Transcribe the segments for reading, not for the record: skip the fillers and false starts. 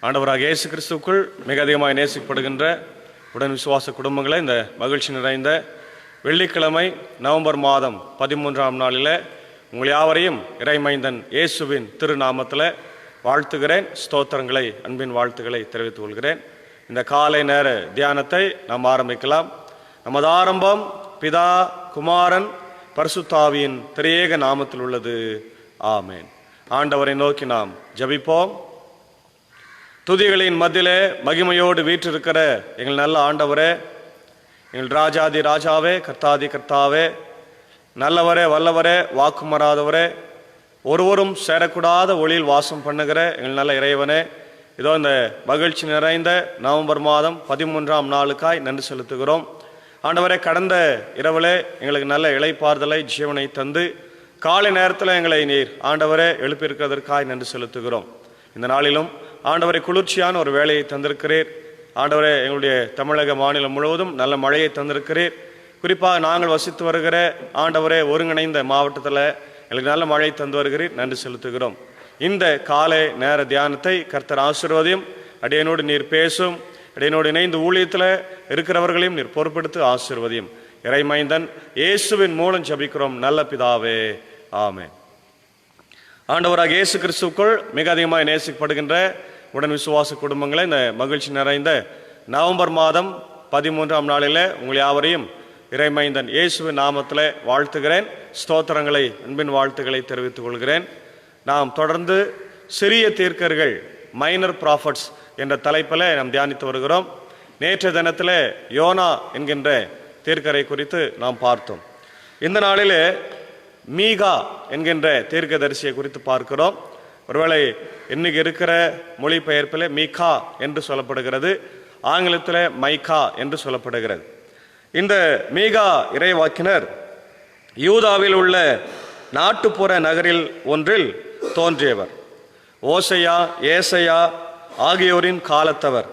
ஆண்டவராக இயேசு கிறிஸ்துவுக்குள் மிக அதிகமாக நேசிக்கப்படுகின்ற உடன் விசுவாச குடும்பங்களை இந்த மகிழ்ச்சி நிறைந்த வெள்ளிக்கிழமை நவம்பர் மாதம் 13ஆம் நாளில் உங்கள் யாவரையும் இறைமைந்தன் இயேசுவின் திருநாமத்தில் வாழ்த்துகிறேன். ஸ்தோத்திரங்களை, அன்பின் வாழ்த்துக்களை தெரிவித்துக் கொள்கிறேன். இந்த காலை நேர தியானத்தை நாம் ஆரம்பிக்கலாம். நமது ஆரம்பம் பிதா, குமாரன், பரிசுத்தாவியின் திரியேக நாமத்தில் உள்ளது. ஆமேன். ஆண்டவரை நோக்கி நாம் ஜெபிப்போம். துதிகளின் மத்தியிலே மகிமையோடு வீற்றிருக்கிற எங்கள் நல்ல ஆண்டவரே, எங்கள் ராஜாதி ராஜாவே, கர்த்தாதி கர்த்தாவே, நல்லவரே, வல்லவரே, வாக்கு மாறாதவரே, ஒருவரும் சேரக்கூடாத ஒளியில் வாசம் பண்ணுகிற எங்கள் நல்ல இறைவனே, இதோ இந்த மகிழ்ச்சி நிறைந்த நவம்பர் மாதம் 13ஆம் நாளுக்காய் நன்றி செலுத்துகிறோம். ஆண்டவரே, கடந்த இரவிலே எங்களுக்கு நல்ல இளைப்பாறுதலை, ஜீவனை தந்து காலை நேரத்தில் எங்களை நீர் ஆண்டவரே எழுப்பியிருக்கிறதற்காய் நன்றி செலுத்துகிறோம். இந்த நாளிலும் ஆண்டவரை குளிர்ச்சியான ஒரு வேலையை தந்திருக்கிறீர். ஆண்டவரே, எங்களுடைய தமிழக மாநிலம் முழுவதும் நல்ல மழையை தந்திருக்கிறீர். குறிப்பாக நாங்கள் வசித்து வருகிற ஆண்டவரே ஒருங்கிணைந்த மாவட்டத்தில் எங்களுக்கு நல்ல மழை தந்து வருகிறீர். நன்றி செலுத்துகிறோம். இந்த காலை நேர தியானத்தை கர்த்தர் ஆசீர்வதியும். அடியனோடு நீர் பேசும். அடியனோடு இணைந்து ஊழியத்தில் இருக்கிறவர்களையும் நீர் பொறுப்பெடுத்து ஆசீர்வதியும். இறைமைந்தன் இயேசுவின் மூலம் ஜெபிக்கிறோம் நல்ல பிதாவே. ஆமென். ஆண்டவராக இயேசு கிறிஸ்துவுக்குள் மிக அதிகமாக நேசிக்கப்படுகின்ற உடன் விசுவாச குடும்பங்களை இந்த மகிழ்ச்சி நிறைந்த நவம்பர் மாதம் 13ஆம் நாளில் உங்கள் யாவரையும் இறைமைந்தன் இயேசுவின் நாமத்தில் வாழ்த்துகிறேன். ஸ்தோத்திரங்களை, அன்பின் வாழ்த்துக்களை தெரிவித்துக் கொள்கிறேன். நாம் தொடர்ந்து சிறிய தீர்க்கர்கள், மைனர் ப்ராஃபட்ஸ் என்ற தலைப்பில் நாம் தியானித்து வருகிறோம். நேற்றைய தினத்தில் யோனா என்கின்ற தீர்க்கரை குறித்து நாம் பார்த்தோம். இந்த நாளில் மீகா என்கின்ற தீர்க்கதரிசியை குறித்து பார்க்கிறோம். ஒருவேளை இன்னைக்கு இருக்கிற மொழிபெயர்ப்பில் மீகா என்று சொல்லப்படுகிறது, ஆங்கிலத்தில் மைகா என்று சொல்லப்படுகிறது. இந்த மீகா இறைவாக்கினர் யூதாவில் உள்ள நாட்டுப்புற நகரில் ஒன்றில் தோன்றியவர். ஓசையா, ஏசையா ஆகியோரின் காலத்தவர்.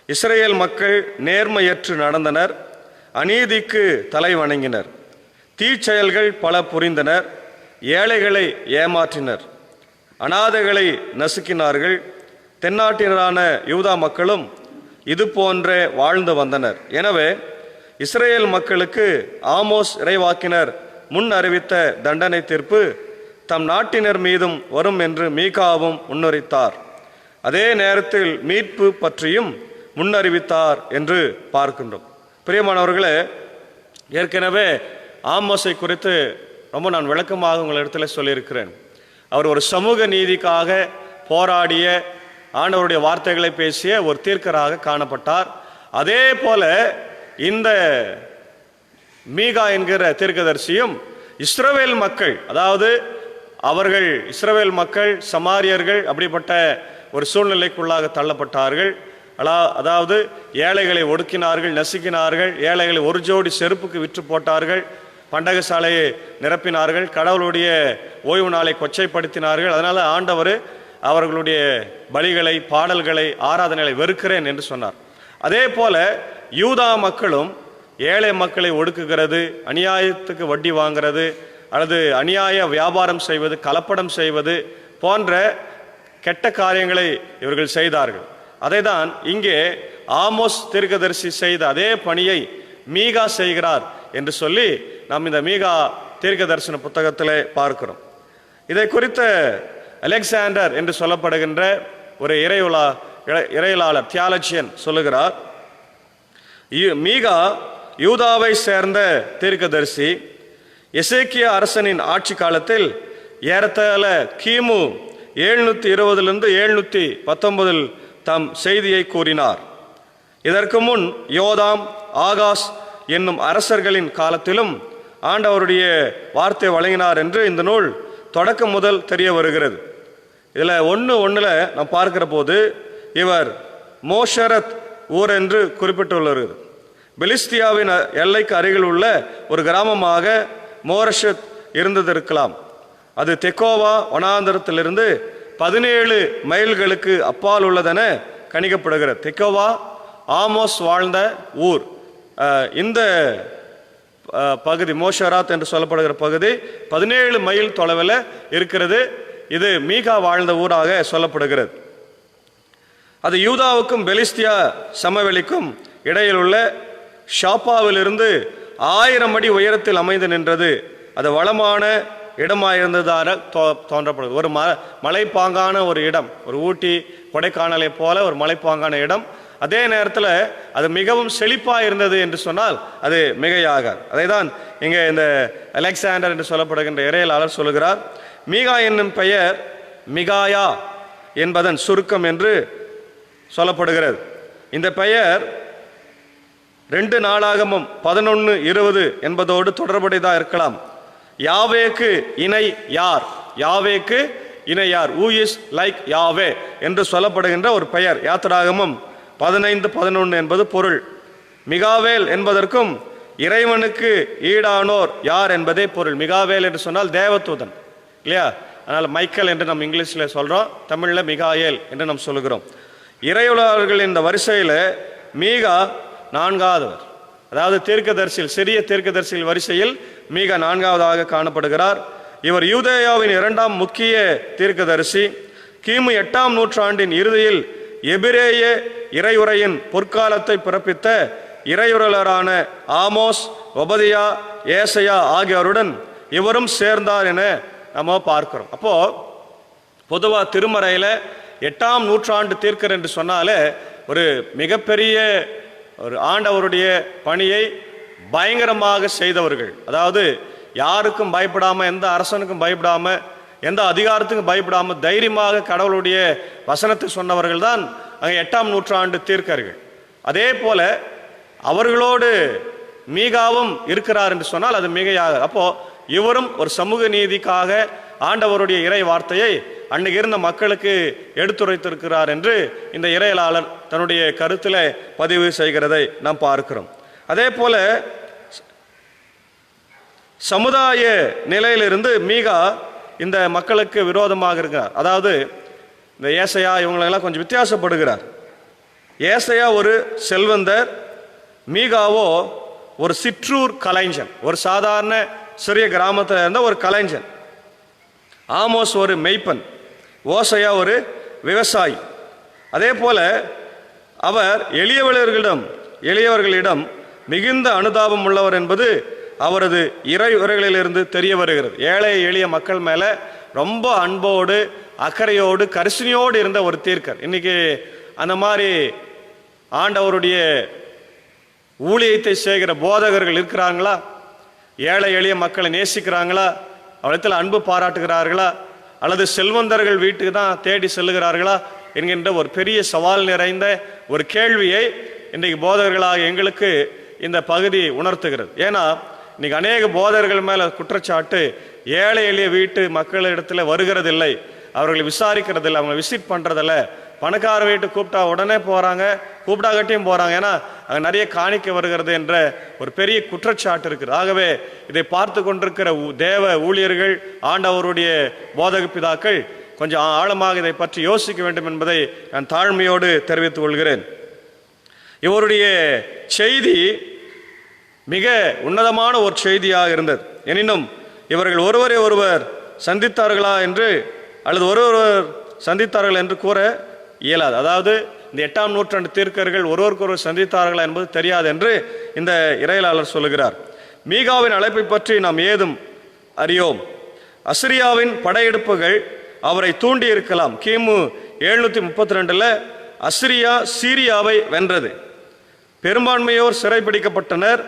இஸ்ரேல் மக்கள் நேர்மையற்று நடந்தனர், அநீதிக்கு தலை வணங்கினர், தீச்செயல்கள் பல புரிந்தனர், ஏழைகளை ஏமாற்றினர், அநாதைகளை நசுக்கினார்கள். தென்னாட்டினரான யூதா மக்களும் இது போன்றே வாழ்ந்து வந்தனர். எனவே இஸ்ரேல் மக்களுக்கு ஆமோஸ் இறைவாக்கினர் முன் அறிவித்த தண்டனை தீர்ப்பு தம் நாட்டினர் மீதும் வரும் என்று மீகாவும் முன்னறிவித்தார். அதே நேரத்தில் மீட்பு பற்றியும் முன்னறிவித்தார் என்று பார்க்கின்றோம். பிரியமானவர்களே, ஏற்கனவே ஆமோஸை குறித்து ரொம்ப நான் விளக்கமாக உங்களிடத்தில் சொல்லியிருக்கிறேன். அவர் ஒரு சமூக நீதிக்காக போராடிய, ஆண்டவருடைய வார்த்தைகளை பேசிய ஒரு தீர்க்கராக காணப்பட்டார். அதே போல இந்த மீகா என்கிற தீர்க்கதரிசியும் இஸ்ரவேல் மக்கள், அதாவது அவர்கள் இஸ்ரவேல் மக்கள் சமாரியர்கள் அப்படிப்பட்ட ஒரு சூழ்நிலைக்குள்ளாக தள்ளப்பட்டார்கள். அதாவது ஏழைகளை ஒடுக்கினார்கள், நசுக்கினார்கள், ஏழைகளை ஒரு ஜோடி செருப்புக்கு விற்று போட்டார்கள், பண்டக சாலையை நிரப்பினார்கள், கடவுளுடைய ஓய்வு நாளை கொச்சைப்படுத்தினார்கள். அதனால ஆண்டவர் அவர்களுடைய பலிகளை, பாடல்களை, ஆராதனைகளை வெறுக்கிறேன் என்று சொன்னார். அதே போல யூதா மக்களும் ஏழை மக்களை ஒடுக்குகிறது, அநியாயத்துக்கு வட்டி வாங்கிறது, அல்லது அநியாய வியாபாரம் செய்வது, கலப்படம் செய்வது போன்ற கெட்ட காரியங்களை இவர்கள் செய்தார்கள். அதை தான் இங்கே ஆமோஸ் தீர்க்கதரிசி செய்த அதே பணியை மீகா செய்கிறார் என்று சொல்லி நாம் இந்த மீகா தீர்க்க தரிசன புத்தகத்தில் பார்க்கிறோம். இதை குறித்த அலெக்சாண்டர் என்று சொல்லப்படுகின்ற ஒரு இறையியலாளர், தியாலஜியன் சொல்லுகிறார், மீகா யூதாவை சேர்ந்த தீர்க்கதரிசி. எசேக்கியா அரசனின் ஆட்சி காலத்தில் ஏறத்தாழ கிமு 720 719 தம் செய்தியை கூறினார். இதற்கு முன் யோதாம், ஆகாஸ் என்னும் அரசர்களின் காலத்திலும் ஆண்டவருடைய வார்த்தை வழங்கினார் என்று இந்த நூல் தொடக்கம் முதல் தெரிய வருகிறது. இதில் ஒன்றில் நாம் பார்க்கிற போது இவர் மோஷரத் ஊர் என்று குறிப்பிட்டுள்ளது. பெலிஸ்தியாவின் எல்லைக்கு அருகில் உள்ள ஒரு கிராமமாக மோரஷத் இருந்ததிருக்கலாம். அது தெக்கோவா வனாந்தரத்திலிருந்து 17 மைல்களுக்கு அப்பால் உள்ளதென கணிக்கப்படுகிறது. தெக்கோவா ஆமோஸ் வாழ்ந்த ஊர். இந்த பகுதி மோஷராத் என்று சொல்லப்படுகிற பகுதி 17 மைல் தொலைவில் இருக்கிறது. இது மீகா வாழ்ந்த ஊராக சொல்லப்படுகிறது. அது யூதாவுக்கும் பெலிஸ்தியா சமவெளிக்கும் இடையில் உள்ள ஷாப்பாவிலிருந்து 1000 அடி உயரத்தில் அமைந்து நின்றது. அது வளமான இடமாயிருந்ததாக தோன்றப்படுது. ஒரு மலைப்பாங்கான ஒரு இடம், ஒரு ஊட்டி கொடைக்கானலை போல ஒரு மலைப்பாங்கான இடம். அதே நேரத்தில் அது மிகவும் செழிப்பாக இருந்தது என்று சொன்னால் அது மிகையாக. அதை தான் இங்கே இந்த அலெக்சாண்டர் என்று சொல்லப்படுகின்ற இறையியலாளர் சொல்லுகிறார். மீகா என்னும் பெயர் மிகாயா என்பதன் சுருக்கம் என்று சொல்லப்படுகிறது. இந்த பெயர் 2 நாளாகமும் 11:20 என்பதோடு தொடர்புடையதாக இருக்கலாம். யாவேக்கு இணை யார், யாவேக்கு இணை யார், ஹூ இஸ் லைக் யாவே என்று சொல்லப்படுகின்ற ஒரு பெயர். யாத்திராகமம் 15:11 என்பது பொருள். மிகாவேல் என்பதற்கும் இறைவனுக்கு ஈடானோர் யார் என்பதே பொருள். மிகாவேல் என்று சொன்னால் தேவதூதன் இல்லையா? அதனால் மைக்கேல் என்று நம்ம இங்கிலீஷில் சொல்கிறோம், தமிழில் மிகாயேல் என்று நாம் சொல்லுகிறோம். இறையுலகர்கள் இந்த வரிசையில் மீகா 4ஆவதவர். அதாவது தீர்க்கதரிசியில், சிறிய தீர்க்கதரிசியில் வரிசையில் மீகா 4ஆவதாக காணப்படுகிறார். இவர் யூதேயாவின் 2ஆம் முக்கிய தீர்க்கதரிசி. கிமு 8ஆம் நூற்றாண்டின் இறுதியில் எபிரேய இறையுறையின் பொற்காலத்தை பிறப்பித்த இறையுறலரான ஆமோஸ், ஒபதியா, ஏசையா ஆகியோருடன் இவரும் சேர்ந்தார் என நம்ம பார்க்கிறோம். அப்போ பொதுவாக திருமறையில் 8ஆம் நூற்றாண்டு தீர்க்கர் என்று சொன்னாலே ஒரு மிகப்பெரிய ஒரு ஆண்டவருடைய பணியை பயங்கரமாக செய்தவர்கள். அதாவது யாருக்கும் பயப்படாமல், எந்த அரசனுக்கும் பயப்படாமல், எந்த அதிகாரத்துக்கும் பயப்படாமல் தைரியமாக கடவுளுடைய வசனத்தை சொன்னவர்கள் தான் அங்கே 8ஆம் நூற்றாண்டு தீர்க்கர்கள். அதே போல அவர்களோடு மீகாவும் இருக்கிறார் என்று சொன்னால் அது மிகையாக. அப்போ இவரும் ஒரு சமூக நீதிக்காக ஆண்டவருடைய இறை வார்த்தையை அன்னைக்கு இருந்த மக்களுக்கு எடுத்துரைத்திருக்கிறார் என்று இந்த இறையலாளர் தன்னுடைய கருத்தில் பதிவு செய்கிறதை நாம் பார்க்கிறோம். அதே போல சமுதாய நிலையிலிருந்து மீகா இந்த மக்களுக்கு விரோதமாக இருக்கிறார். அதாவது இந்த ஏசையா இவங்களெல்லாம் கொஞ்சம் வித்தியாசப்படுகிறார். ஏசையா ஒரு செல்வந்தர், மீகாவோ ஒரு சிற்றூர் கலைஞன், ஒரு சாதாரண சிறிய கிராமத்தில் இருந்த ஒரு கலைஞன். ஆமோஸ் ஒரு மெய்ப்பன், ஓசையா ஒரு விவசாயி. அதே போல அவர் எளியவர்களிடம் மிகுந்த அனுதாபம் உள்ளவர் என்பது அவரது இறை உரைகளிலிருந்து தெரிய வருகிறது. ஏழை எளிய மக்கள் மேலே ரொம்ப அன்போடு அக்கறையோடு கரிசனையோடு இருந்த ஒரு தீர்க்கர். இன்னைக்கு அந்த மாதிரி ஆண்டவருடைய ஊழியத்தை செய்கிற போதகர்கள் இருக்கிறாங்களா? ஏழை எளிய மக்களை நேசிக்கிறாங்களா? அவரிடத்தில் அன்பு பாராட்டுகிறார்களா? அல்லது செல்வந்தர்கள் வீட்டுக்கு தான் தேடி செல்லுகிறார்களா என்கின்ற ஒரு பெரிய சவால் நிறைந்த ஒரு கேள்வியை இன்றைக்கு போதகர்களாக எங்களுக்கு இந்த பகுதி உணர்த்துகிறது. ஏன்னா இன்னைக்கு அநேக போதகர்கள் மேலே குற்றச்சாட்டு, ஏழை எளிய வீட்டு மக்களிடத்தில் வருகிறதில்லை, அவர்களை விசாரிக்கிறதில்லை, அவங்களை விசிட் பண்ணுறதில்ல, பணக்கார வீட்டு கூப்பிட்டா உடனே போகிறாங்க, கூப்பிட்டாகட்டியும் போகிறாங்க, ஏன்னா அங்கே நிறைய காணிக்க வருகிறது என்ற ஒரு பெரிய குற்றச்சாட்டு இருக்குது. ஆகவே இதை பார்த்து கொண்டிருக்கிற தேவ ஊழியர்கள், ஆண்டவருடைய போதக பிதாக்கள் கொஞ்சம் ஆழமாக இதை பற்றி யோசிக்க வேண்டும் என்பதை நான் தாழ்மையோடு தெரிவித்துக் கொள்கிறேன். இவருடைய செய்தி மிக உன்னதமான ஒரு செய்தியாக இருந்தது. எனினும் இவர்கள் ஒருவரை ஒருவர் சந்தித்தார்களா என்று அல்லது ஒருவர் சந்தித்தார்கள் என்று கூற இயலாது. அதாவது இந்த 8ஆம் நூற்றாண்டு தீர்க்கர்கள் ஒருவருக்கொருவர் சந்தித்தார்களா என்பது தெரியாது என்று இந்த இறையலாளர் சொல்லுகிறார். மீகாவின் அழைப்பை பற்றி நாம் ஏதும் அறியோம். அசிரியாவின் படையெடுப்புகள் அவரை தூண்டி இருக்கலாம். கிமு 732 அசிரியா சீரியாவை வென்றது. பெரும்பான்மையோர் சிறைப்பிடிக்கப்பட்டனர்.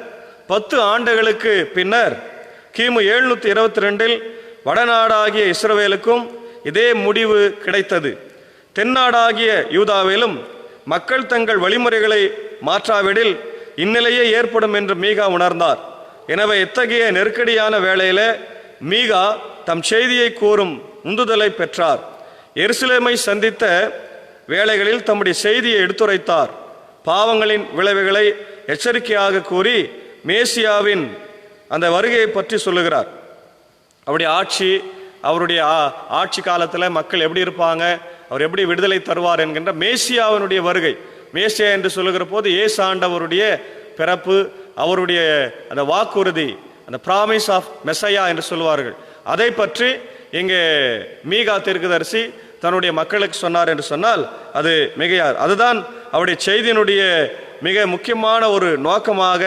10 ஆண்டுகளுக்கு பின்னர் கிமு 722 வடநாடாகிய இஸ்ரவேலுக்கும் இதே முடிவு கிடைத்தது. தென்னாடாகிய யூதாவிலும் மக்கள் தங்கள் வழிமுறைகளை மாற்றாவிடில் இந்நிலையே ஏற்படும் என்று மீகா உணர்ந்தார். எனவே இத்தகைய நெருக்கடியான வேளையில மீகா தம் செய்தியை கூறும் உந்துதலை பெற்றார். எருசலேமை சந்தித்த வேளைகளில் தம்முடைய செய்தியை எடுத்துரைத்தார். பாவங்களின் விளைவுகளை எச்சரிக்கையாக கூறி மேசியாவின் அந்த வருகையை பற்றி சொல்லுகிறார். அவருடைய அவருடைய ஆட்சி காலத்தில் மக்கள் எப்படி இருப்பாங்க, அவர் எப்படி விடுதலை தருவார் என்கின்ற மேசியாவினுடைய வருகை. மேசியா என்று சொல்லுகிற போது இயேசு ஆண்டவருடைய பிறப்பு, அவருடைய அந்த வாக்குறுதி, அந்த ப்ராமிஸ் ஆஃப் மெசையா என்று சொல்வார்கள். அதை பற்றி இங்கே மீகா தீர்க்கதரிசி தன்னுடைய மக்களுக்கு சொன்னார் என்று சொன்னால் அது மிகையார். அதுதான் அவருடைய செய்தியினுடைய மிக முக்கியமான ஒரு நோக்கமாக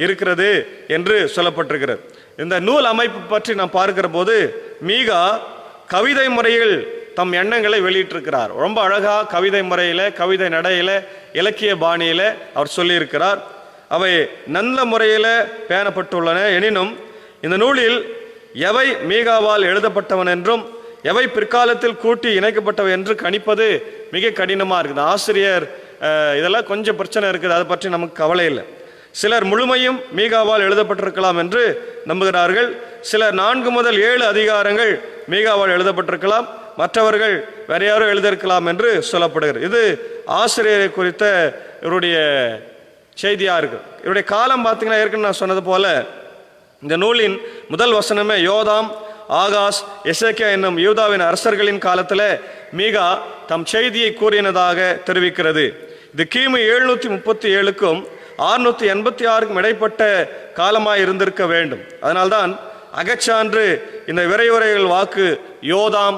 இருக்கிறது என்று சொல்லப்பட்டிருக்கிறது. இந்த நூல் அமைப்பு பற்றி நாம் பார்க்கிற போது மீகா கவிதை முறையில் தம் எண்ணங்களை வெளியிட்டிருக்கிறார். ரொம்ப அழகா கவிதை முறையில், கவிதை நடையில், இலக்கிய பாணியில் அவர் சொல்லியிருக்கிறார். அவை நல்ல முறையில் பேணப்பட்டுள்ளன. எனினும் இந்த நூலில் எவை மீகாவால் எழுதப்பட்டவன் என்றும் எவை பிற்காலத்தில் கூட்டி இணைக்கப்பட்டவை என்று கணிப்பது மிக கடினமாக இருக்குது. ஆசிரியர் இதெல்லாம் கொஞ்சம் பிரச்சனை இருக்குது, அதை பற்றி நமக்கு கவலை இல்லை. சிலர் முழுமையும் மீகாவால் எழுதப்பட்டிருக்கலாம் என்று நம்புகிறார்கள். சிலர் 4 முதல் 7 அதிகாரங்கள் மீகாவால் எழுதப்பட்டிருக்கலாம், மற்றவர்கள் வேற யாரோ எழுதியிருக்கலாம் என்று சொல்லப்படுகிறது. இது ஆசிரியரை குறித்த இவருடைய செய்தியாக இருக்கு. இவருடைய காலம் பார்த்தீங்கன்னா ஏற்கனவே நான் சொன்னது போல இந்த நூலின் முதல் வசனமே யோதாம், ஆகாஸ், எசேக்கியா என்னும் யூதாவின் அரசர்களின் காலத்தில் மீகா தம் செய்தியை கூறினதாக தெரிவிக்கிறது. இது கிமு 737க்கும் 686க்கும் இடைப்பட்ட காலமாக இருந்திருக்க வேண்டும். அதனால்தான் அகச்சான்று இந்த விரைவுரைகள் வாக்கு யோதாம்,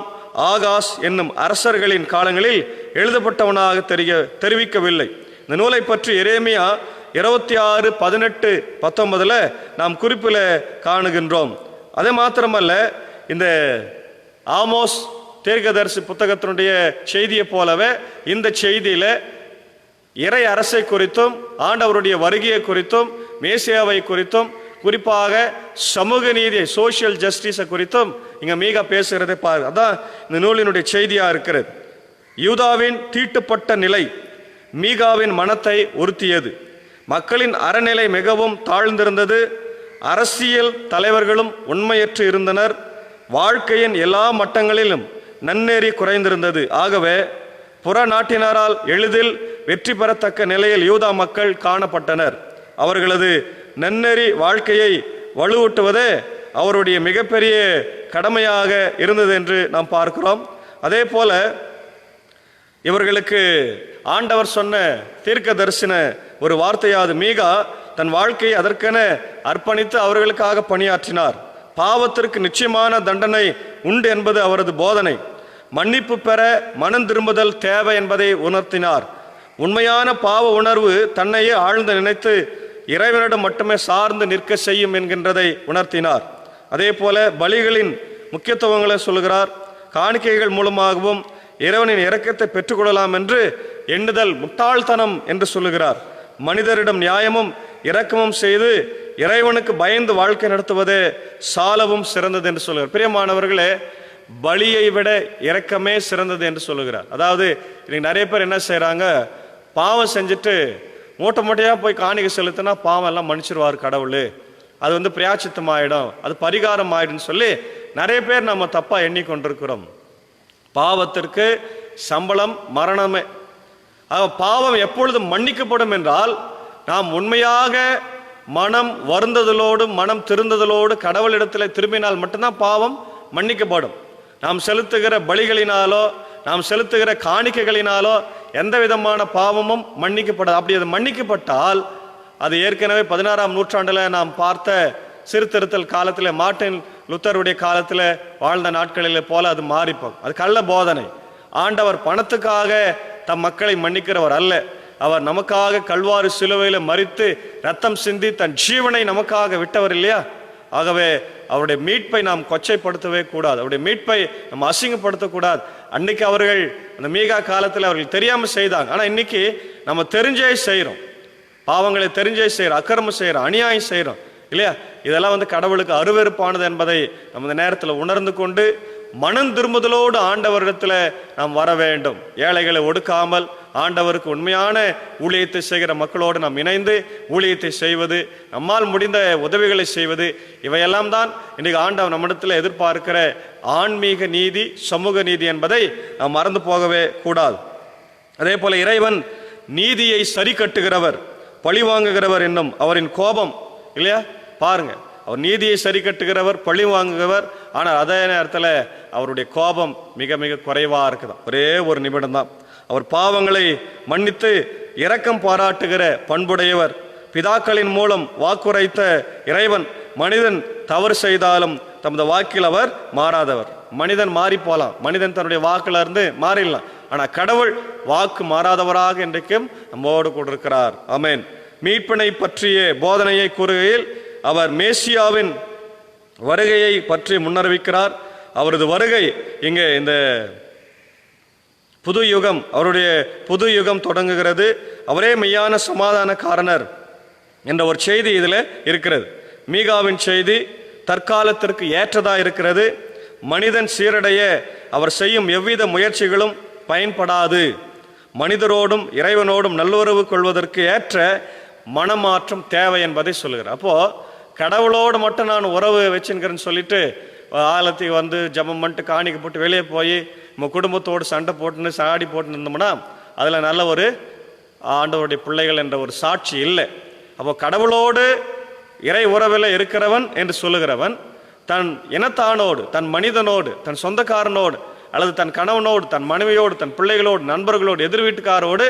ஆகாஸ் என்னும் அரசர்களின் காலங்களில் எழுதப்பட்டவனாக தெரிவிக்கவில்லை. இந்த நூலை பற்றி எரேமியா 26:18-19 நாம் குறிப்பில் காணுகின்றோம். அதே மாத்திரமல்ல, இந்த ஆமோஸ் தீர்க்கதரிசி புத்தகத்தினுடைய செய்தியை போலவே இந்த செய்தியில இறை அரசை குறித்தும் ஆண்டவருடைய வருகையை குறித்தும் மேசியாவை குறித்தும் குறிப்பாக சமூக நீதியை, சோசியல் ஜஸ்டிஸை குறித்தும் இங்க மீகா பேசுகிறதை பாரு. அதான் இந்த நூலினுடைய செய்தியா இருக்கிறது. யூதாவின் தீட்டுப்பட்ட நிலை மீகாவின் மனத்தை உறுத்தியது. மக்களின் அறநிலை மிகவும் தாழ்ந்திருந்தது. அரசியல் தலைவர்களும் உண்மையற்று இருந்தனர். வாழ்க்கையின் எல்லா மட்டங்களிலும் நன்னெறி குறைந்திருந்தது. ஆகவே புற நாட்டினரால் எளிதில் வெற்றி பெறத்தக்க நிலையில் யூதா மக்கள் காணப்பட்டனர். அவர்களது நன்னெறி வாழ்க்கையை வலுவூட்டுவதே அவருடைய மிகப்பெரிய கடமையாக இருந்தது என்று நாம் பார்க்கிறோம். அதே போல இவர்களுக்கு ஆண்டவர் சொன்ன தீர்க்க தரிசன ஒரு வார்த்தையாவது மீகா தன் வாழ்க்கையை அதற்கென அர்ப்பணித்து அவர்களுக்காக பணியாற்றினார். பாவத்திற்கு நிச்சயமான தண்டனை உண்டு என்பது அவரது போதனை. மன்னிப்பு பெற மனம் திரும்புதல் தேவை என்பதை உணர்த்தினார். உண்மையான பாவ உணர்வு தன்னையே ஆழ்ந்து நினைத்து இறைவனிடம் மட்டுமே சார்ந்து நிற்க செய்யும் என்கின்றதை உணர்த்தினார். அதே போல பலிகளின் முக்கியத்துவங்களை சொல்லுகிறார். காணிக்கைகள் மூலமாகவும் இறைவனின் இரக்கத்தை பெற்றுக்கொள்ளலாம் என்று எண்ணுதல் முட்டாள்தனம் என்று சொல்லுகிறார். மனிதரிடம் நியாயமும் இரக்கமும் செய்து இறைவனுக்கு பயந்து வாழ்க்கை நடத்துவதே சாலவும் சிறந்தது என்று சொல்லுகிறார். பிரியமானவர்களே, பலியை விட இரக்கமே சிறந்தது என்று சொல்லுகிறார். அதாவது இன்னைக்கு நிறைய பேர் என்ன செய்யறாங்க, பாவம் செஞ்சுட்டு மூட்டை மூட்டையாக போய் காணிக்கை செலுத்தினா பாவம் எல்லாம் மன்னிச்சிருவார் கடவுள், அது பிராயச்சித்தம் ஆகிடும், அது பரிகாரம் ஆகிடும்னு சொல்லி நிறைய பேர் நம்ம தப்பாக எண்ணிக்கொண்டிருக்கிறோம். பாவத்திற்கு சம்பளம் மரணமே. பாவம் எப்பொழுது மன்னிக்கப்படும் என்றால் நாம் உண்மையாக மனம் வருந்ததலோடு மனம் திருந்ததலோடு கடவுளிடத்தில் திரும்பினால் மட்டும்தான் பாவம் மன்னிக்கப்படும். நாம் செலுத்துகிற பலிகளினாலோ நாம் செலுத்துகிற காணிக்கைகளினாலோ எந்த விதமான பாவமும் மன்னிக்கப்படாது. அப்படி அது மன்னிக்கப்பட்டால் அது ஏற்கனவே 16ஆம் நூற்றாண்டில் நாம் பார்த்த சீர்திருத்தல் காலத்தில் மார்ட்டின் லூத்தருடைய காலத்தில் வாழ்ந்த நாட்களில் போல அது மாறிப்போம். அது கள்ள போதனை. ஆண்டவர் பணத்துக்காக தம் மக்களை மன்னிக்கிறவர் அல்ல. அவர் நமக்காக கல்வாரி சிலுவையில் மரித்து ரத்தம் சிந்தி தன் ஜீவனை நமக்காக விட்டவர் இல்லையா? ஆகவே அவருடைய மீட்பை நாம் கொச்சைப்படுத்தவே கூடாது, அவருடைய மீட்பை நம்ம அசிங்கப்படுத்தக்கூடாது. அன்னைக்கு அவர்கள் அந்த மீகா காலத்தில் அவர்கள் தெரியாமல் செய்தாங்க. ஆனால் இன்னைக்கு நம்ம தெரிஞ்சே செய்கிறோம், பாவங்களை தெரிஞ்சே செய்கிறோம், அக்கிரமம் செய்கிறோம், அநியாயம் செய்கிறோம் இல்லையா? இதெல்லாம் கடவுளுக்கு அருவருப்பானது என்பதை நம்ம இந்த நேரத்தில் உணர்ந்து கொண்டு மனம் திரும்புதலோடு ஆண்டவரிடத்தில் நாம் வர வேண்டும். ஏழைகளை ஒடுக்காமல் ஆண்டவருக்கு உண்மையான ஊழியத்தை செய்கிற மக்களோடு நாம் இணைந்து ஊழியத்தை செய்வது, நம்மால் முடிந்த உதவிகளை செய்வது, இவையெல்லாம் தான் இன்றைக்கு ஆண்டவர் நம்மிடத்தில் எதிர்பார்க்கிற ஆன்மீக நீதி, சமூக நீதி என்பதை நாம் மறந்து போகவே கூடாது. அதே போல இறைவன் நீதியை சரி கட்டுகிறவர், பழி வாங்குகிறவர் என்னும் அவரின் கோபம் இல்லையா? பாருங்க, அவர் நீதியை சரி கட்டுகிறவர், பழி வாங்குகிறவர். ஆனால் அதே நேரத்தில் அவருடைய கோபம் மிக மிக குறைவாக இருக்குதான். ஒரே ஒரு நிமிடம் தான். அவர் பாவங்களை மன்னித்து இரக்கம் பாராட்டுகிற பண்புடையவர். பிதாக்களின் மூலம் வாக்குரைத்த இறைவன் மனிதன் தவறு செய்தாலும் தமது வாக்கில் அவர் மாறாதவர். மனிதன் மாறி போகலாம், மனிதன் தன்னுடைய வாக்குல இருந்து மாறிடலாம். ஆனால் கடவுள் வாக்கு மாறாதவராக இன்றைக்கும் நம்மோடு கூட இருக்கிறார். ஆமென். மீட்பினை பற்றிய போதனையை கூறுகையில் அவர் மேசியாவின் வருகையை பற்றி முன்னறிவிக்கிறார். அவரது வருகை இங்கே இந்த புது யுகம், அவருடைய புது யுகம் தொடங்குகிறது. அவரே மெய்யான சமாதானக்காரனர் என்ற ஒரு செய்தி இதில் இருக்கிறது. மீகாவின் செய்தி தற்காலத்திற்கு ஏற்றதாக இருக்கிறது. மனிதன் சீரடைய அவர் செய்யும் எவ்வித முயற்சிகளும் பயன்படாது. மனிதரோடும் இறைவனோடும் நல்லுறவு கொள்வதற்கு ஏற்ற மனமாற்றம் தேவை என்பதை சொல்லுகிறார். அப்போ கடவுளோடு மட்டும் நான் உறவு வச்சுக்கிறேன்னு சொல்லிட்டு ஆலத்துக்கு வந்து ஜபம் பண்ணிட்டு காணிக்க போட்டு வெளியே போய் நம்ம குடும்பத்தோடு சண்டை போட்டுன்னு சாடி போட்டுன்னு இருந்தோம்னா அதில் நல்ல ஒரு ஆண்டவருடைய பிள்ளைகள் என்ற ஒரு சாட்சி இல்லை. அப்போ கடவுளோடு இறை உறவில் இருக்கிறவன் என்று சொல்லுகிறவன் தன் இனத்தானோடு, தன் மனிதனோடு, தன் சொந்தக்காரனோடு அல்லது தன் கணவனோடு, தன் மனைவியோடு, தன் பிள்ளைகளோடு, நண்பர்களோடு, எதிர் வீட்டுக்காரோடு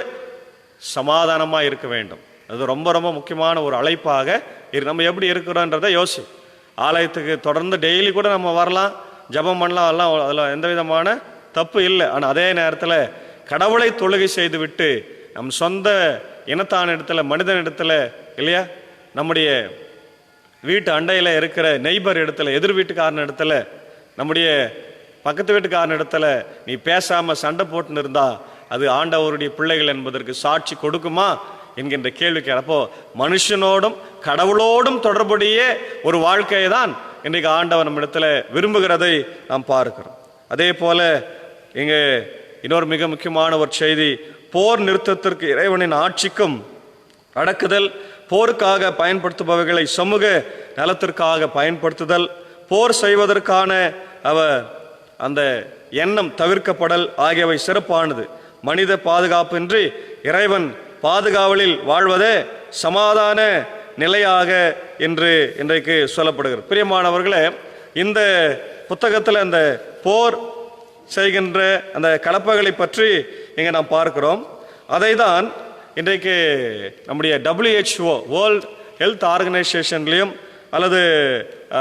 சமாதானமாக இருக்க வேண்டும். அது ரொம்ப ரொம்ப முக்கியமான ஒரு அழைப்பாக நம்ம எப்படி இருக்கிறோன்றதை யோசி. ஆலயத்துக்கு தொடர்ந்து டெய்லி கூட நம்ம வரலாம், ஜபம் பண்ணலாம், எல்லாம் அதில் எந்த விதமான தப்பு இல்லை. ஆனால் அதே நேரத்தில் கடவுளை தொழுகை செய்து விட்டு நம் சொந்த இனத்தான இடத்துல, மனிதன் இடத்துல இல்லையா, நம்முடைய வீட்டு அண்டையில் இருக்கிற நெய்பர் இடத்துல, எதிர் வீட்டுக்காரன் இடத்துல, நம்முடைய பக்கத்து வீட்டுக்காரன் இடத்துல நீ பேசாமல் சண்டை போட்டுன்னு இருந்தா அது ஆண்டவருடைய பிள்ளைகள் என்பதற்கு சாட்சி கொடுக்குமா என்கின்ற கேள்விக்கு. அப்போ மனுஷனோடும் கடவுளோடும் தொடர்புடைய ஒரு வாழ்க்கையை தான் இன்றைக்கு ஆண்டவர் நம்ம இடத்துல விரும்புகிறதை நாம் பார்க்கிறோம். அதே போல இங்கே இன்னொரு மிக முக்கியமான ஒரு செய்தி, போர் நிறுத்தத்திற்கு இறைவனின் ஆட்சிக்கும் அடக்குதல், போருக்காக பயன்படுத்துபவைகளை சமூக நலத்திற்காக பயன்படுத்துதல், போர் செய்வதற்கான அந்த எண்ணம் தவிர்க்கப்படல் ஆகியவை சிறப்பானது. மனித பாதுகாப்பின்றி இறைவன் பாதுகாவலில் வாழ்வதே சமாதான நிலையாக என்று இன்றைக்கு சொல்லப்படுகிறது. பிரியமானவர்களே, இந்த புத்தகத்தில் அந்த போர் செய்கின்ற அந்த கலப்பைகளை பற்றி இங்கே நாம் பார்க்கிறோம். அதை தான் இன்றைக்கு நம்முடைய WHO வேர்ல்ட் ஹெல்த் ஆர்கனைசேஷன்லையும் அல்லது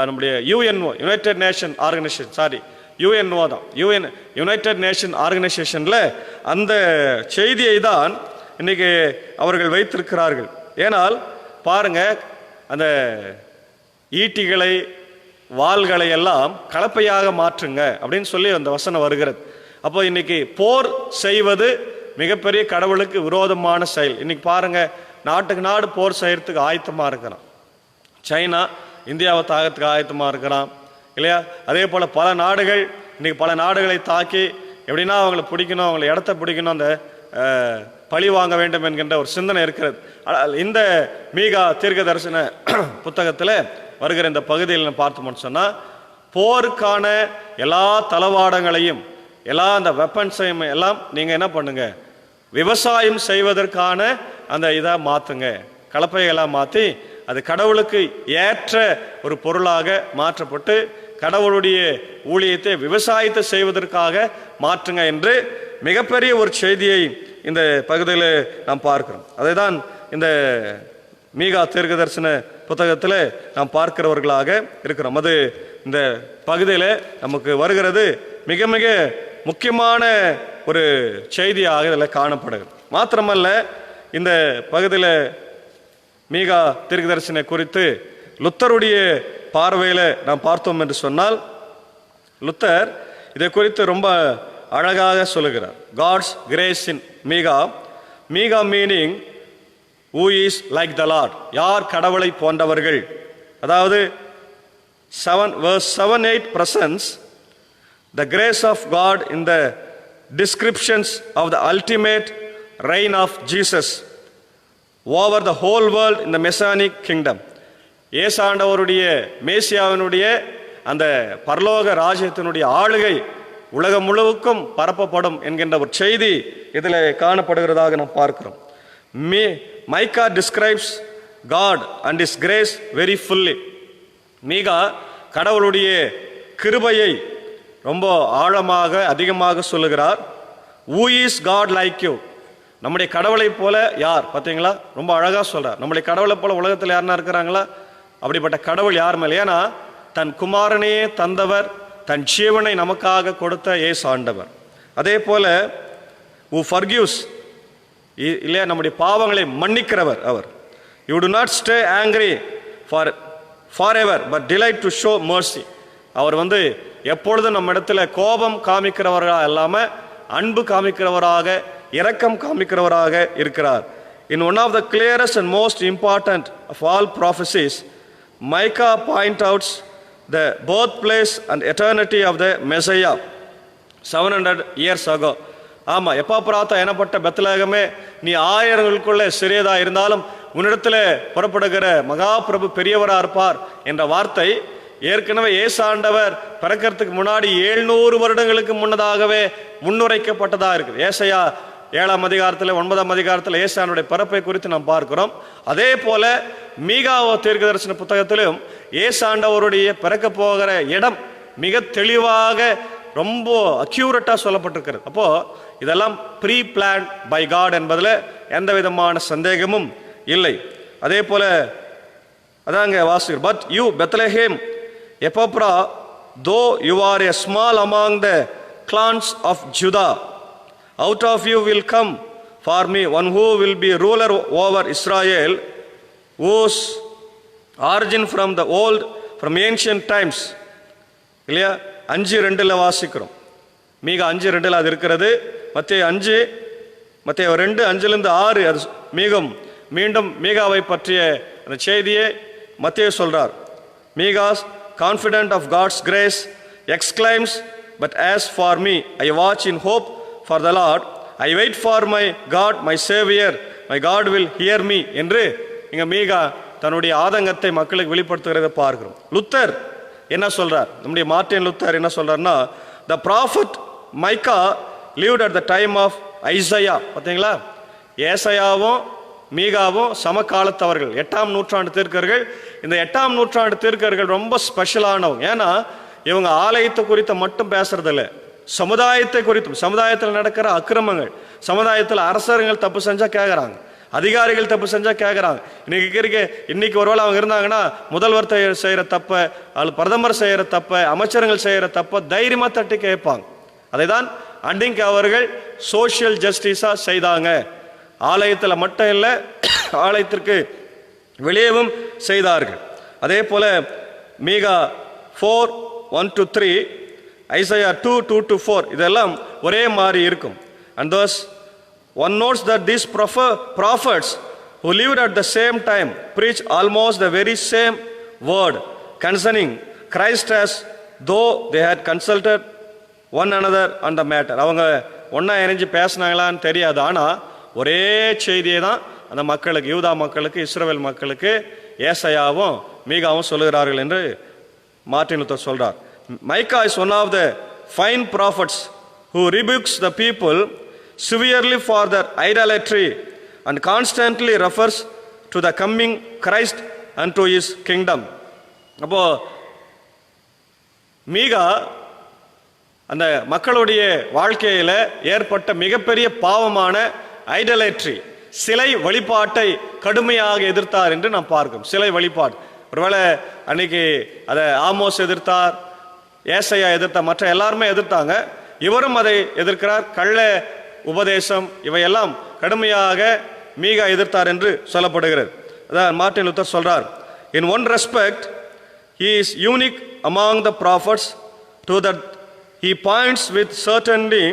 நம்முடைய UNO United nation organisation UNO தான், யுனைடெட் நேஷன் ஆர்கனைசேஷனில் அந்த செய்தியை தான் இன்னைக்கு அவர்கள் வைத்திருக்கிறார்கள். ஏனால் பாருங்க, அந்த ஈட்டிகளை வாள்களை எல்லாம் கலப்பையாக மாற்றுங்க அப்படின்னு சொல்லி அந்த வசனம் வருகிறது. அப்போ இன்னைக்கு போர் செய்வது மிகப்பெரிய கடவுளுக்கு விரோதமான செயல். இன்னைக்கு பாருங்க, நாட்டுக்கு நாடு போர் செய்யறதுக்கு ஆயத்தமாக இருக்கிறான். சைனா இந்தியாவை தாக்கத்துக்கு ஆயத்தமாக இருக்கிறான் இல்லையா? அதே போல் பல நாடுகள் இன்னைக்கு பல நாடுகளை தாக்கி எப்படின்னா அவங்களை பிடிக்கணும், அவங்களை இடத்த பிடிக்கணும், அந்த பழி வாங்க வேண்டும் என்கின்ற ஒரு சிந்தனை இருக்கிறது. ஆனால் இந்த மீகா தீர்க்க தரிசன புத்தகத்தில் வருகிற இந்த பகுதியில் பார்த்தோம்னு சொன்னால் போருக்கான எல்லா தளவாடங்களையும் எல்லா அந்த வெப்பன்ஸையும் எல்லாம் நீங்கள் என்ன பண்ணுங்க, விவசாயம் செய்வதற்கான அந்த இதை மாற்றுங்க, கலப்பையெல்லாம் மாற்றி அது கடவுளுக்கு ஏற்ற ஒரு பொருளாக மாற்றப்பட்டு கடவுளுடைய ஊழியத்தை விவசாயத்தை செய்வதற்காக மாற்றுங்க என்று மிகப்பெரிய ஒரு செய்தியை இந்த பகுதியில் நாம் பார்க்கிறோம். அதை தான் இந்த மீகா தீர்க்க தரிசன புத்தகத்தில் நாம் பார்க்கிறவர்களாக இருக்கிறோம். அது இந்த பகுதியில் நமக்கு வருகிறது மிக மிக முக்கியமான ஒரு செய்தியாக இதில் காணப்படுகிறது. மாத்திரமல்ல, இந்த பகுதியில் மீகா தீர்க்க தரிசனை குறித்து லுத்தருடைய பார்வையில் நாம் பார்த்தோம் என்று சொன்னால், லுத்தர் இதை குறித்து ரொம்ப அழகாக சொல்லுகிறார். God's grace in Micah. Micah meaning who is like the Lord, யார் கடவுளை போன்றவர்கள். அதாவது 7:8 presents the grace of God in the descriptions of the ultimate reign of Jesus over the whole world in the Messianic kingdom. ஏசாண்டவருடைய மேசியாவினுடைய அந்த பரலோக ராஜ்யத்தினுடைய ஆளுகை உலகம் முழுவதுக்கும் பரப்பப்படும் என்கின்ற ஒரு செய்தி இதில் காணப்படுகிறதாக நாம் பார்க்கிறோம். Micah describes God and His grace very fully. மீகா கடவுளுடைய கிருபையை ரொம்ப ஆழமாக அதிகமாக சொல்லுகிறார். Who is God like you? நம்முடைய கடவுளை போல யார்? பார்த்தீங்களா, ரொம்ப அழகாக சொல்றார். நம்முடைய கடவுளை போல உலகத்தில் யாருன்னா இருக்கிறாங்களா? அப்படிப்பட்ட கடவுள் யார் மேலே? ஏன்னா தன் குமாரனையே தந்தவர், தன் ஜீவனை நமக்காக கொடுத்த இயேசு ஆண்டவர். அதே போல who forgives, இல்லையா, நம்முடைய பாவங்களை மன்னிக்கிறவர் அவர். You do not stay angry forever but delight to show mercy. அவர் எப்பொழுதும் நம்ம இடத்துல கோபம் காமிக்கிறவராக இல்லாமல் அன்பு காமிக்கிறவராக, இரக்கம் காமிக்கிறவராக இருக்கிறார். In one of the clearest and most important of all prophecies, Micah points out the birthplace and eternity of the Messiah 700 years ago. ஆமாம், எப்பாப்ராத்தா எனப்பட்ட பெத்லகமே, நீ ஆயிரங்களுக்குள்ளே சிறியதாக இருந்தாலும் உன்னிடத்தில் புறப்படுகிற மகாபிரபு பெரியவராக இருப்பார் என்ற வார்த்தை ஏற்கனவே இயேசு ஆண்டவர் பிறக்கிறதுக்கு முன்னாடி 700 வருடங்களுக்கு முன்னதாகவே முன்னுரைக்கப்பட்டதாக இருக்குது. ஏசாயா 7ஆம் அதிகாரத்தில் 9ஆம் அதிகாரத்தில் ஏசானுடைய பிறப்பை குறித்து நாம் பார்க்கிறோம். அதே போல மீகா தீர்க்கதரிசன புத்தகத்திலும் இயேசு ஆண்டவருடைய பிறக்க போகிற இடம் மிக தெளிவாக ரொம்ப அக்யூரேட்டாக சொல்லப்பட்டிருக்கிறது. அப்போ இதெல்லாம் ப்ரீ பிளான் பை காட் என்பதில் எந்த விதமான சந்தேகமும் இல்லை. அதே போல அதாங்க வாசிக்கிறோம். But you Bethlehem எப்பாப்ரா, though you are a small among the clans of Judah, out of you will come for me one who will be ruler over Israel, whose origin from the old, from ancient times. இல்லையா, 5:2 வாசிக்கிறோம். மீகா 5:2 அது இருக்கிறது. மத்தேயு 2:5-6 அது மீண்டும் மீகாவை பற்றிய அந்த செய்தியை மத்தேயு சொல்றார். மீகாஸ் confident of God's grace exclaims, but as for me I watch in hope for the Lord, I wait for my God, my Savior, my God will hear me என்று இங்க மீகா தன்னுடைய ஆதங்கத்தை மக்களுக்கு வெளிப்படுத்துகிறத பார்க்கிறோம். லுத்தர் என்ன சொல்றார்? நம்முடைய மார்ட்டின் லுத்தர் என்ன சொல்றாருன்னா, the prophet Micah lived at the time of Isaiah. பார்த்தீங்களா, ஏசாயாவும் மீகாவும் சமகாலத்தவர்கள், 8ஆம் நூற்றாண்டு தீர்க்கர்கள். இந்த 8ஆம் நூற்றாண்டு தீர்க்கர்கள் ரொம்ப ஸ்பெஷலானவங்க. ஏன்னா இவங்க ஆலயத்தை குறித்து மட்டும் பேசுறதில்ல, சமுதாயத்தை குறித்தும், சமுதாயத்தில் நடக்கிற அக்கிரமங்கள், சமுதாயத்தில் அரசர்கள் தப்பு செஞ்சா கேட்குறாங்க, அதிகாரிகள் தப்பு செஞ்சா கேட்குறாங்க. இன்னைக்கு ஒருவேளை அவங்க இருந்தாங்கன்னா முதல்வர் செய்கிற தப்பை, அல்லது பிரதமர் செய்கிற தப்பை, அமைச்சர்கள் செய்கிற தப்பை தைரியமாக தட்டி கேட்பாங்க. அதை தான் அண்டிங்க அவர்கள் சோஷியல் ஜஸ்டிஸாக செய்தாங்க. ஆலயத்தில் மட்டும் இல்லை, ஆலயத்திற்கு வெளியேவும் செய்தார்கள். அதே போல மீகா 4:1-3, ஐசையா 2:2-4 இதெல்லாம் ஒரே மாதிரி இருக்கும். And thus one notes that these prophets who lived at the same time preach almost the very same word concerning Christ, as though they had consulted one another on the matter. அவங்க ஒன்றா இணைஞ்சு பேசினாங்களான்னு தெரியாது, ஆனால் ஒரே செய்தியை தான் அந்த மக்களுக்கு, யூதா மக்களுக்கு, இஸ்ரவேல் மக்களுக்கு ஏசாயாவும் மீகாவும் சொல்லுகிறார்கள் என்று மார்ட்டின் லூத்தர் சொல்றார். Micah is one of the fine prophets who rebukes the people severely for their idolatry and constantly refers to the coming Christ and to his kingdom. அப்போ மீகா அந்த மக்களுடைய வாழ்க்கையில ஏற்பட்ட மிகப்பெரிய பாவமான ஐடலேட்ரி, சிலை வழிபாட்டை கடுமையாக எதிர்த்தார் என்று நாம் பார்க்கிறோம். சிலை வழிபாடு, ஒருவேளை அன்னைக்கு அதை ஆமோஸ் எதிர்த்தார், ஏசாயா எதிர்த்தார், மற்ற எல்லாருமே எதிர்த்தாங்க, இவரும் அதை எதிர்க்கிறார். கள்ள உபதேசம் இவையெல்லாம் கடுமையாக மீகா எதிர்த்தார் என்று சொல்லப்படுகிறது. அதான் மார்ட்டின் லூத்தர் சொல்றார், in one respect he is unique among the prophets to that he points with certainty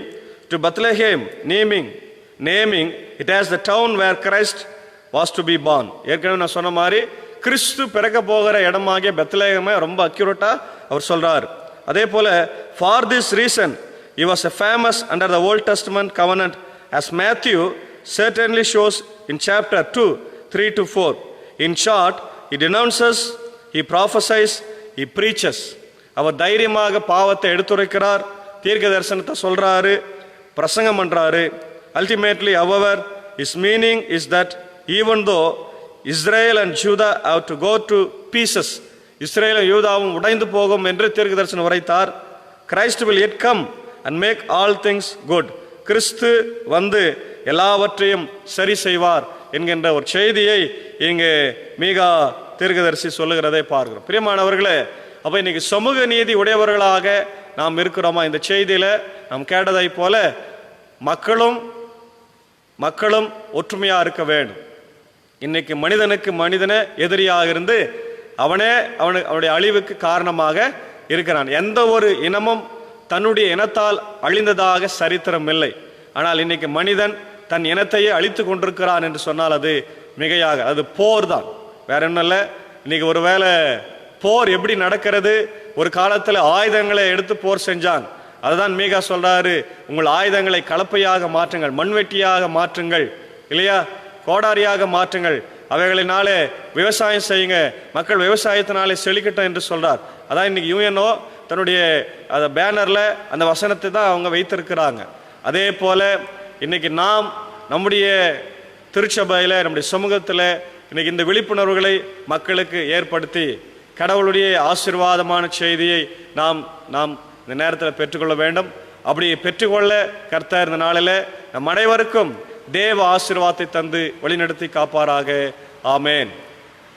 to Bethlehem, naming it as the town where Christ was to be born. ஏற்கனவே நான் சொன்ன மாதிரி கிறிஸ்து பிறக்க போகிற இடமாகிய பெத்லகேமை ரொம்ப அக்யூரேட்டா அவர் சொல்றார். அதே போல for this reason he was famous under the Old Testament covenant, as Matthew certainly shows in chapter 2:3-4. In short, he denounces, he prophesies, he preaches. அவர் தைரியமாக பாவத்தை எடுத்துரைக்கிறார், தீர்க்க தரிசனத்தை சொல்றாரு, பிரசங்கம் பண்றாரு. Ultimately, however, his meaning is that even though Israel and Judah have to go to pieces, இஸ்ரேலும் யூதாவும் உடைந்து போகும் என்று தீர்க்க தரிசனம் உரைத்தார். Christ will yet come and make all things good. கிறிஸ்து வந்து எல்லாவற்றையும் சரி செய்வார் என்கின்ற ஒரு செய்தியை இங்கு மீகா தீர்க்கதரிசி சொல்லுகிறதை பார்க்கிறோம். பிரியமானவர்களே, அப்போ இன்னைக்கு சமூக நீதி உடையவர்களாக நாம் இருக்கிறோமா? இந்த செய்தியில் நாம் கேட்டதை போல மக்களும் ஒற்றுமையாக இருக்க வேண்டும். இன்னைக்கு மனிதனுக்கு மனிதனே எதிரியாக இருந்து அவனுடைய அழிவுக்கு காரணமாக இருக்கிறான். எந்த ஒரு இனமும் தன்னுடைய இனத்தால் அழிந்ததாக சரித்திரம் இல்லை. ஆனால் இன்னைக்கு மனிதன் தன் இனத்தையே அழித்து கொண்டிருக்கிறான் என்று சொன்னால் அது மிகையாக, அது போர் தான், வேற ஒன்றும் இல்லை. இன்னைக்கு ஒருவேளை போர் எப்படி நடக்கிறது? ஒரு காலத்தில் ஆயுதங்களை எடுத்து போர் செஞ்சாங்க. அதுதான் மீகா சொல்றாரு, உங்கள் ஆயுதங்களை கலப்பையாக மாற்றுங்கள், மண்வெட்டியாக மாற்றுங்கள், இல்லையா, கோடாரியாக மாற்றுங்கள், அவைகளினாலே விவசாயம் செய்யுங்க, மக்கள் விவசாயத்தினாலே செழிக்கட்டும் என்று சொல்றார். அதான் இன்னைக்கு யுஎன்ஓ தன்னுடைய பேனர்ல அந்த வசனத்தை தான் அவங்க வைத்திருக்கிறாங்க. அதே போல இன்னைக்கு நாம் நம்முடைய திருச்சபையில், நம்முடைய சமூகத்தில் இன்னைக்கு இந்த விழிப்புணர்வுகளை மக்களுக்கு ஏற்படுத்தி கடவுளுடைய ஆசீர்வாதமான செய்தியை நாம் இந்த நேரத்தில் பெற்றுக்கொள்ள வேண்டும். அப்படி பெற்றுக்கொள்ள கர்த்தர் இந்த நாளில் நம் அனைவருக்கும் தேவ ஆசீர்வாதத்தை தந்து வழிநடத்தி காப்பாராக. ஆமேன்.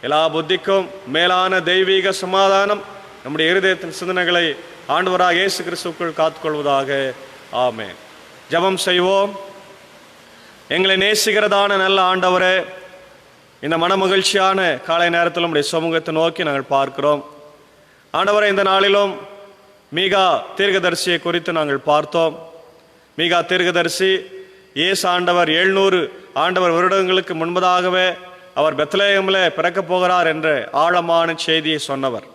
எல்லா புத்திக்கும் மேலான தெய்வீக சமாதானம் நம்முடைய இருதயத்தின் சிந்தனைகளை ஆண்டவராக இயேசு கிறிஸ்துவுக்குள் காத்துக்கொள்வதாக. ஆமேன். ஜெபம் செய்வோம். எங்களை நேசிக்கிறதான நல்ல ஆண்டவரே, இந்த மனமகிழ்ச்சியான காலை நேரத்தில் நம்முடைய சமூகத்தை நோக்கி நாங்கள் பார்க்கிறோம். ஆண்டவரே, இந்த நாளிலும் மீகா தீர்க்கதரிசியை குறித்து நாங்கள் பார்த்தோம். மீகா தீர்க்கதரிசி இயேசு ஆண்டவர் 700 வருடங்களுக்கு முன்பதாகவே அவர் பெத்லகேமில் பிறக்கப் போகிறார் என்ற ஆழமான செய்தியை சொன்னவர்.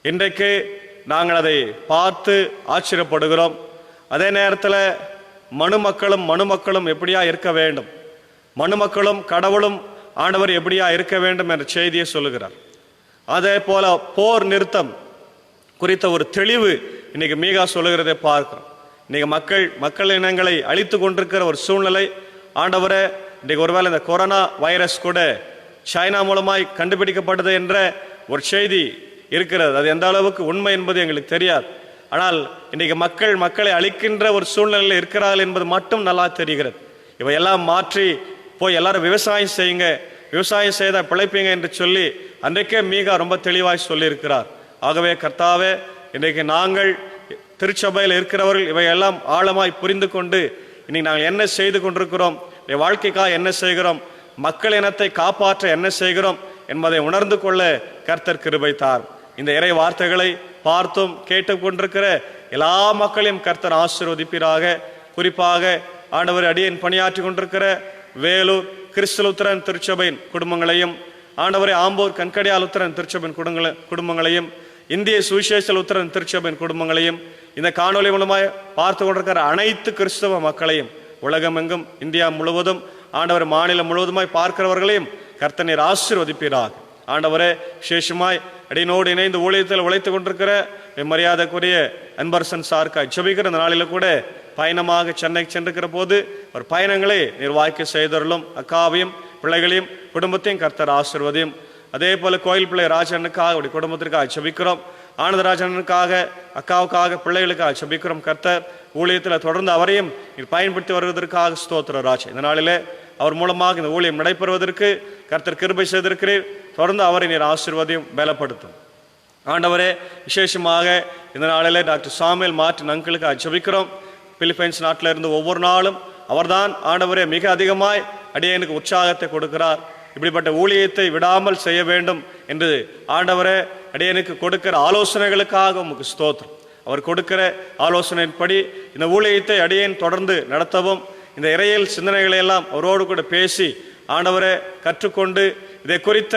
இன்றைக்கு நாங்கள் அதை பார்த்து ஆச்சரியப்படுகிறோம். அதே நேரத்தில் மனுமக்களும் எப்படியா இருக்க வேண்டும், மனுமக்களும் கடவுளும் ஆண்டவர் எப்படியா இருக்க வேண்டும் என்ற செய்தியை சொல்லுகிறார். அதே போல போர் நிறுத்தம் குறித்த ஒரு தெளிவு இன்னைக்கு மீகா சொல்லுகிறதை பார்க்கிறோம். இன்னைக்கு மக்கள் இனங்களை அழித்து கொண்டிருக்கிற ஒரு சூழ்நிலை. ஆண்டவரே, இன்றைக்கு ஒருவேளை இந்த கொரோனா வைரஸ் கூட சைனா மூலமாய் கண்டுபிடிக்கப்பட்டது என்ற ஒரு செய்தி இருக்கிறது. அது எந்த அளவுக்கு உண்மை என்பது எங்களுக்கு தெரியாது. ஆனால் இன்றைக்கு மக்களை அழிக்கின்ற ஒரு சூழ்நிலையில் இருக்கிறார்கள் என்பது மட்டும் நல்லா தெரிகிறது. இவையெல்லாம் மாற்றி போய் எல்லாரும் விவசாயம் செய்யுங்க, விவசாயம் செய்தால் பிழைப்பீங்க என்று சொல்லி அன்றைக்கே மீகா ரொம்ப தெளிவாய் சொல்லியிருக்கிறார். ஆகவே கர்த்தாவே, இன்றைக்கு நாங்கள் திருச்சபையில் இருக்கிறவர்கள் இவையெல்லாம் ஆழமாய் புரிந்து கொண்டு இன்னைக்கு நாங்கள் என்ன செய்து கொண்டிருக்கிறோம், வாழ்க்கைக்காக என்ன செய்கிறோம், மக்கள் இனத்தை காப்பாற்ற என்ன செய்கிறோம் என்பதை உணர்ந்து கொள்ள கர்த்தர் கிருபை தார். இந்த இறை வார்த்தைகளை பார்த்தும் கேட்டு கொண்டிருக்கிற எல்லா மக்களையும் கர்த்தர் ஆசீர்வதிப்பீராக. குறிப்பாக ஆண்டவர் அடியேன் பணியாற்றி கொண்டிருக்கிற வேலூர் கிறிஸ்து லுத்தரன் திருச்சபையின் குடும்பங்களையும், ஆண்டவரை ஆம்பூர் கண்கடியால் லுத்தரன் திருச்சபையின் குடும்பங்களையும், இந்திய சுவிசேஷ லுத்தரன் திருச்சபையின் குடும்பங்களையும், இந்த காணொலி மூலமாய் பார்த்து கொண்டிருக்கிற அனைத்து கிறிஸ்தவ மக்களையும், உலகமெங்கும் இந்தியா முழுவதும் ஆண்டவர் மாநிலம் முழுவதுமாய் பார்க்கிறவர்களையும் கர்த்தர் நீர் ஆசீர்வதிப்பீராக. ஆண்டவரே, விசேஷமாய் அடியனோடு இணைந்து ஊழியத்தில் உழைத்து கொண்டிருக்கிற மரியாதைக்குரிய அன்பரசன் சார்க்காய் ஜெபிக்கிற இந்த நாளில் கூட பயணமாக சென்னைக்கு சென்றிருக்கிற போது ஒரு பயணங்களை நீர் வாய்க்க செய்தருளும். அக்காவையும் பிள்ளைகளையும் குடும்பத்தையும் கர்த்தர் ஆசீர்வதியும். அதே போல கோயில் பிள்ளை ராஜனுக்காக அவருடைய குடும்பத்திற்காக ஜெபிக்கிறோம். ஆனந்தராஜனுக்காக, அக்காவுக்காக, பிள்ளைகளுக்காக ஜெபிக்கிறோம். கர்த்தர் ஊழியத்தில் தொடர்ந்து அவரையும் நீர் பயன்படுத்தி வருவதற்காக ஸ்தோத்திர ராஜா. இந்த நாளிலே அவர் மூலமாக இந்த ஊழியம் நடைபெறுவதற்கு கர்த்தர் கிருபை செய்திருக்கிறீர். தொடர்ந்து அவரை நீர் ஆசீர்வதியும், பலப்படுத்தும். ஆண்டவரே, விசேஷமாக இந்த நாளிலே டாக்டர் சாமுவேல் மார்ட்டின் அங்கிளுக்காக ஜெபிக்கிறோம். பிலிப்பைன்ஸ் நாட்டில் இருந்து ஒவ்வொரு நாளும் அவர்தான் ஆண்டவரே மிக அதிகமாய் அடியேனுக்கு உற்சாகத்தை கொடுக்கிறார். இப்படிப்பட்ட ஊழியத்தை விடாமல் செய்ய வேண்டும் என்று ஆண்டவரே அடியேனுக்கு கொடுக்கிற ஆலோசனைகளுக்காக உமக்கு ஸ்தோத்திரம். அவர் கொடுக்கிற ஆலோசனையின்படி இந்த ஊழியத்தை அடியேன் தொடர்ந்து நடத்தவும், இந்த இறையியல் சிந்தனைகளை எல்லாம் அவரோடு கூட பேசி ஆண்டவரை கற்றுக்கொண்டு இதை குறித்த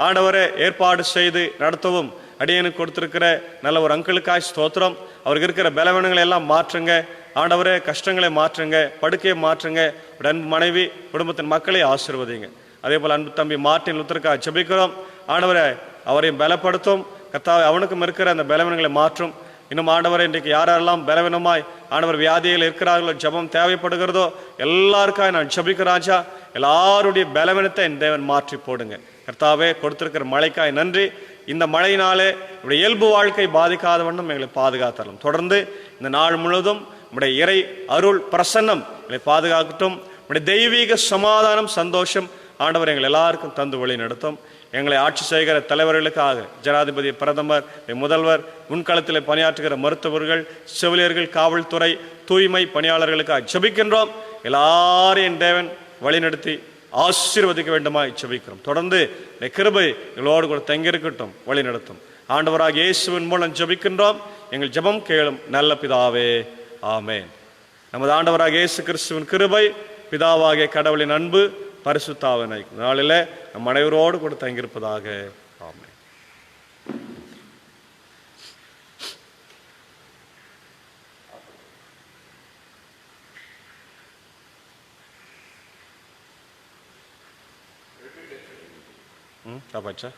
ஆண்டவரை ஏற்பாடு செய்து நடத்தவும் அடியேனுக்கு கொடுத்திருக்கிற நல்ல ஒரு அங்கிளுக்காய் ஸ்தோத்திரம். அவருக்கு இருக்கிற பலவீனங்களை எல்லாம் மாற்றுங்க ஆண்டவரே, கஷ்டங்களை மாற்றுங்க, படுக்கையை மாற்றுங்க. அன்பு மனைவி, குடும்பத்தின் மக்களை ஆசீர்வதிங்க. அதே போல் அன்பு தம்பி மார்ட்டின் லுத்தருக்காக ஜெபிக்கிறோம். ஆண்டவரை அவரையும் பலப்படுத்தும். கர்த்தாவே, அவனுக்கும் இருக்கிற அந்த பலவீனங்களை மாற்றும். இன்னும் ஆண்டவரை இன்றைக்கு யாரெல்லாம் பலவீனமாய் ஆண்டவர் வியாதியில் இருக்கிறார்களோ, ஜெபம் தேவைப்படுகிறதோ எல்லாருக்காக நான் ஜெபிக்கிறாச்சா. எல்லாருடைய பலவீனத்தை என் தேவன் மாற்றி போடுங்க. கர்த்தாவே, கொடுத்திருக்கிற மழைக்காய் நன்றி. இந்த மழையினாலே நம்முடைய இயல்பு வாழ்க்கை பாதிக்காத வண்ணம் எங்களை பாதுகாத்தரலாம். தொடர்ந்து இந்த நாள் முழுவதும் நம்முடைய இறை அருள் பிரசன்னம் எங்களை பாதுகாக்கட்டும். நம்முடைய தெய்வீக சமாதானம், சந்தோஷம் ஆண்டவர் எங்கள் எல்லாருக்கும் தந்து வழி நடத்தும். எங்களை ஆட்சி செய்கிற தலைவர்களுக்காக, ஜனாதிபதி, பிரதமர், முதல்வர், முன்களத்தில் பணியாற்றுகிற மருத்துவர்கள், செவிலியர்கள், காவல்துறை, தூய்மை பணியாளர்களுக்காக ஜெபிக்கின்றோம். எல்லாரையும் என் தேவன் வழிநடத்தி ஆசீர்வதிக்க வேண்டுமாய் ஜெபிக்கிறோம். தொடர்ந்து கிருபை எங்களோடு கூட தங்கியிருக்கட்டும், வழி நடத்தும். ஆண்டவராக இயேசுவின் மூலம் ஜெபிக்கின்றோம். எங்கள் ஜெபம் கேளும் நல்ல பிதாவே, ஆமென். நமது ஆண்டவராக இயேசு கிறிஸ்துவின் கிருபை, பிதாவாகிய கடவுளின் அன்பு, பரிசுத்தாவின் ஐக்கியம் நாளில் நம் அனைவரோடு கூட தங்கியிருப்பதாக. ஆமென். காப்பாச்சா?